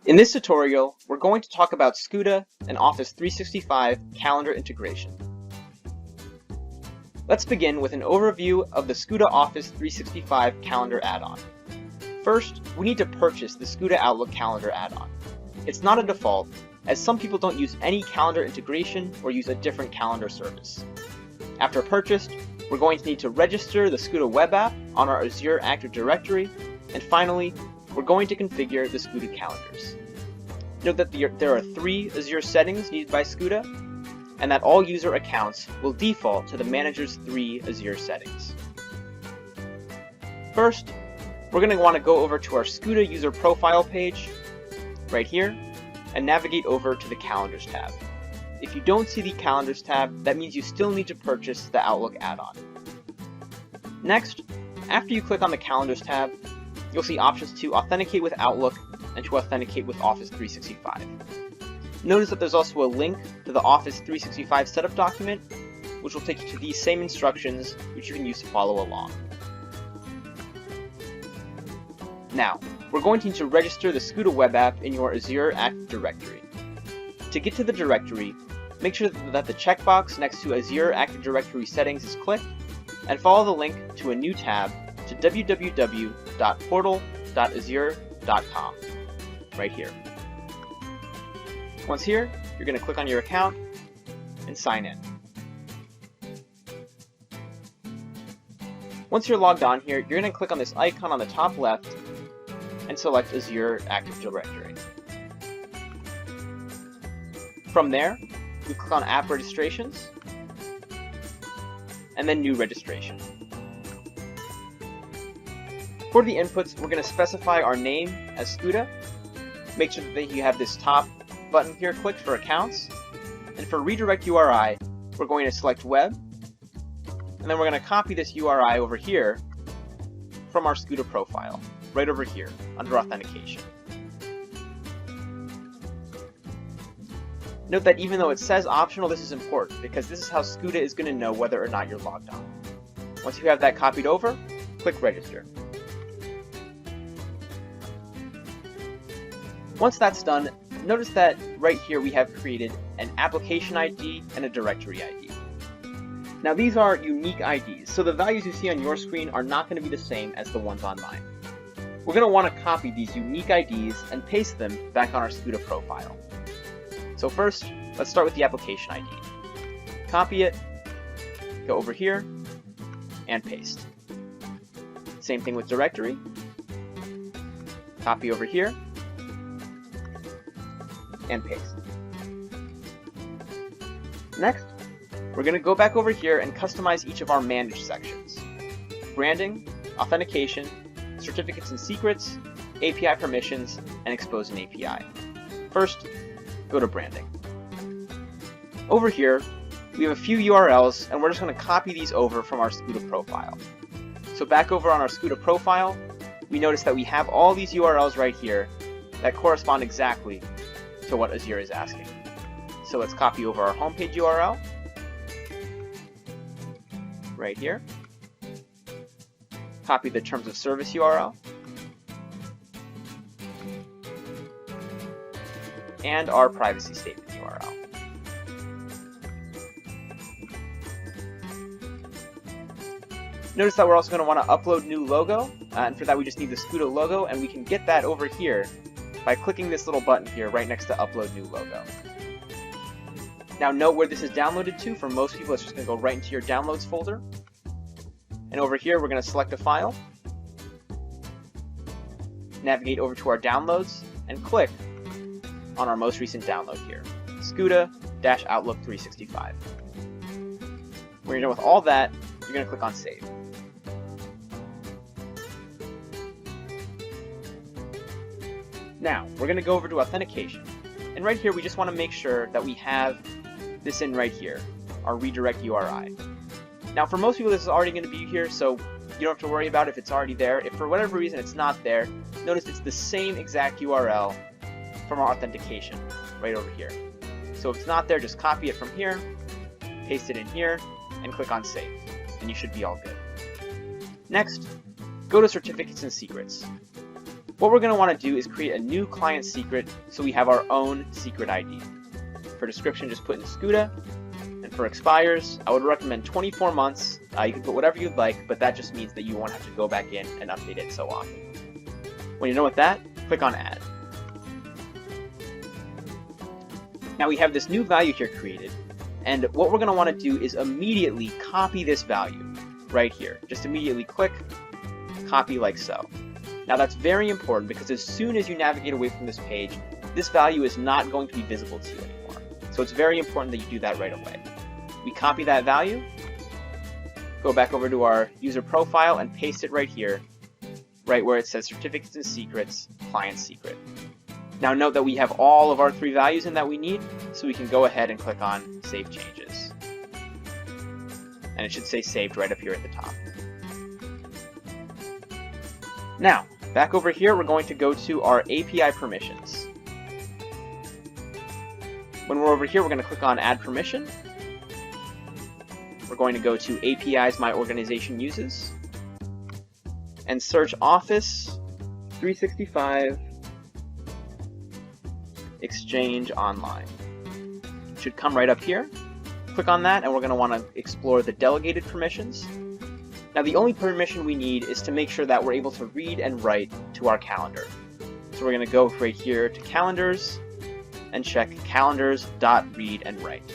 In this tutorial, we're going to talk about SCUTA and Office 365 calendar integration. Let's begin with an overview of the SCUTA-Office 365 calendar add-on. First, we need to purchase the SCUTA Outlook calendar add-on. It's not a default, as some people don't use any calendar integration or use a different calendar service. After purchased, we're going to need to register the SCUTA web app on our Azure Active Directory, and finally, we're going to configure the SCUTA calendars. Note that there are 3 Azure settings needed by SCUTA, and that all user accounts will default to the manager's 3 Azure settings. First, we're going to want to go over to our SCUTA user profile page, right here, and navigate over to the Calendars tab. If you don't see the Calendars tab, that means you still need to purchase the Outlook add-on. Next, after you click on the Calendars tab, you'll see options to authenticate with Outlook and to authenticate with Office 365. Notice that there's also a link to the Office 365 setup document, which will take you to these same instructions, which you can use to follow along. Now, we're going to need to register the SCUTA web app in your Azure Active Directory. To get to the directory, make sure that the checkbox next to Azure Active Directory settings is clicked, and follow the link to a new tab to www.portal.azure.com, right here. Once here, you're going to click on your account and sign in. Once you're logged on here, you're going to click on this icon on the top left and select Azure Active Directory. From there, we click on App Registrations, and then New Registration. For the inputs, we're going to specify our name as SCUTA. Make sure that you have this top button here clicked for accounts. And for redirect URI, we're going to select Web, and then we're going to copy this URI over here from our SCUTA profile, right over here, under Authentication. Note that even though it says optional, this is important, because this is how SCUTA is going to know whether or not you're logged on. Once you have that copied over, click Register. Once that's done, notice that right here we have created an application ID and a directory ID. Now these are unique IDs, so the values you see on your screen are not going to be the same as the ones on mine. We're going to want to copy these unique IDs and paste them back on our SCUTA profile. So first, let's start with the application ID. Copy it, go over here, and paste. Same thing with directory. Copy over here, and paste. Next, we're going to go back over here and customize each of our managed sections. Branding, authentication, certificates and secrets, API permissions, and expose an API. First, go to branding. Over here, we have a few URLs, and we're just going to copy these over from our SCUTA profile. So back over on our SCUTA profile, we notice that we have all these URLs right here that correspond exactly to what Azure is asking. So let's copy over our homepage URL, right here. Copy the terms of service URL, and our privacy statement URL. Notice that we're also going to want to upload new logo, and for that we just need the SCUTA logo, and we can get that over here by clicking this little button here right next to Upload New Logo. Now note where this is downloaded to. For most people, it's just going to go right into your Downloads folder. And over here, we're going to select a file, navigate over to our Downloads, and click on our most recent download here, SCUTA-Outlook 365. When you're done with all that, you're going to click on Save. Now, we're going to go over to Authentication. And right here, we just want to make sure that we have this in right here, our redirect URI. Now, for most people, this is already going to be here, so you don't have to worry about if it's already there. If for whatever reason it's not there, notice it's the same exact URL from our authentication, right over here. So if it's not there, just copy it from here, paste it in here, and click on Save, and you should be all good. Next, go to Certificates and Secrets. What we're going to want to do is create a new client secret so we have our own secret ID. For description, just put in SCUTA. And for expires, I would recommend 24 months. You can put whatever you'd like, but that just means that you won't have to go back in and update it so often. When you're done with that, click on Add. Now we have this new value here created, and what we're going to want to do is immediately copy this value right here. Just immediately click, copy like so. Now that's very important because as soon as you navigate away from this page, this value is not going to be visible to you anymore. So it's very important that you do that right away. We copy that value, go back over to our user profile and paste it right here, right where it says Certificates and Secrets, Client Secret. Now note that we have all of our 3 values in that we need, so we can go ahead and click on Save Changes. And it should say Saved right up here at the top. Now, back over here, we're going to go to our API permissions. When we're over here, we're going to click on Add Permission. We're going to go to APIs my organization uses and search Office 365 Exchange Online. It should come right up here. Click on that and we're going to want to explore the delegated permissions. Now the only permission we need is to make sure that we're able to read and write to our calendar. So we're going to go right here to Calendars and check calendars.read and write.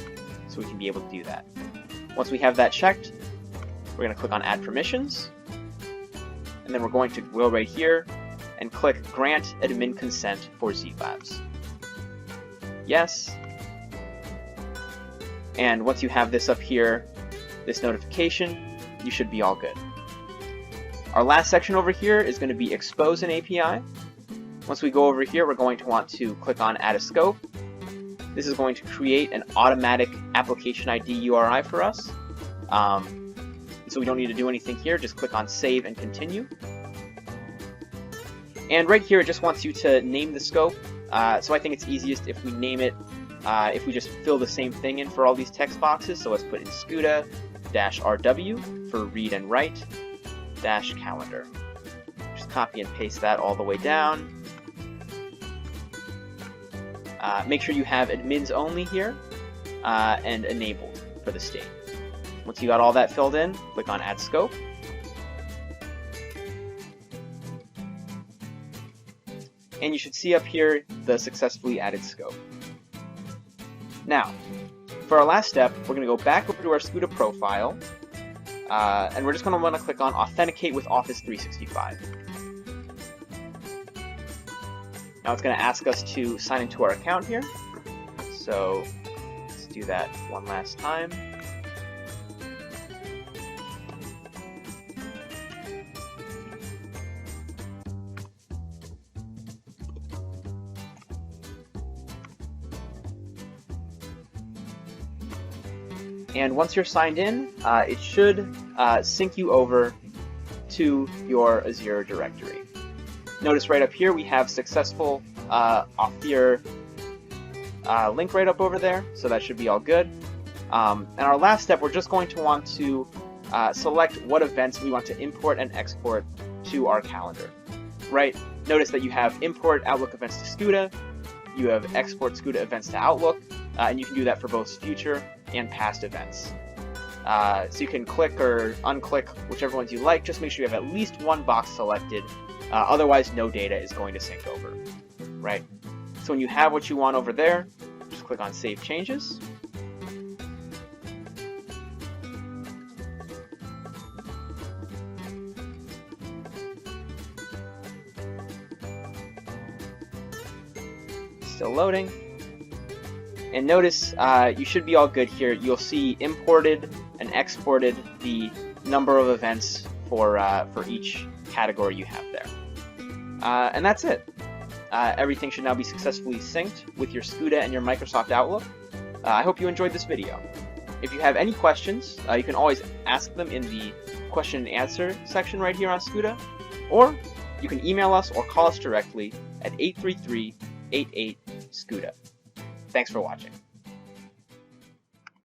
So we can be able to do that. Once we have that checked, we're going to click on Add Permissions. And then we're going to go right here and click Grant Admin Consent for ZLabs. Yes. And once you have this up here, this notification, you should be all good. Our last section over here is going to be Expose an API. Once we go over here, we're going to want to click on Add a Scope. This is going to create an automatic application ID URI for us. So we don't need to do anything here, just click on Save and Continue. And right here, it just wants you to name the scope. So I think it's easiest if we name it, if we just fill the same thing in for all these text boxes. So let's put in SCUTA-RW for read and write, -calendar. Just copy and paste that all the way down. Make sure you have admins only here and enabled for the state. Once you got all that filled in, click on Add Scope. And you should see up here the successfully added scope. Now, for our last step, we're going to go back over to our SCUTA profile, and we're just going to want to click on Authenticate with Office 365. Now it's going to ask us to sign into our account here, so let's do that one last time. And once you're signed in, it should sync you over to your Azure directory. Notice right up here we have successful Auth link right up over there, so that should be all good. And our last step, we're just going to want to select what events we want to import and export to our calendar. Right? Notice that you have import Outlook events to SCUTA, you have export SCUTA events to Outlook, and you can do that for both future and past events. So you can click or unclick whichever ones you like, just make sure you have at least one box selected, otherwise no data is going to sync over, right? So when you have what you want over there, just click on Save Changes. Still loading. And notice you should be all good here. You'll see imported and exported the number of events for each category you have there. And that's it. Everything should now be successfully synced with your SCUTA and your Microsoft Outlook. I hope you enjoyed this video. If you have any questions, you can always ask them in the question and answer section right here on SCUTA, or you can email us or call us directly at 833-88-SCUTA. Thanks for watching.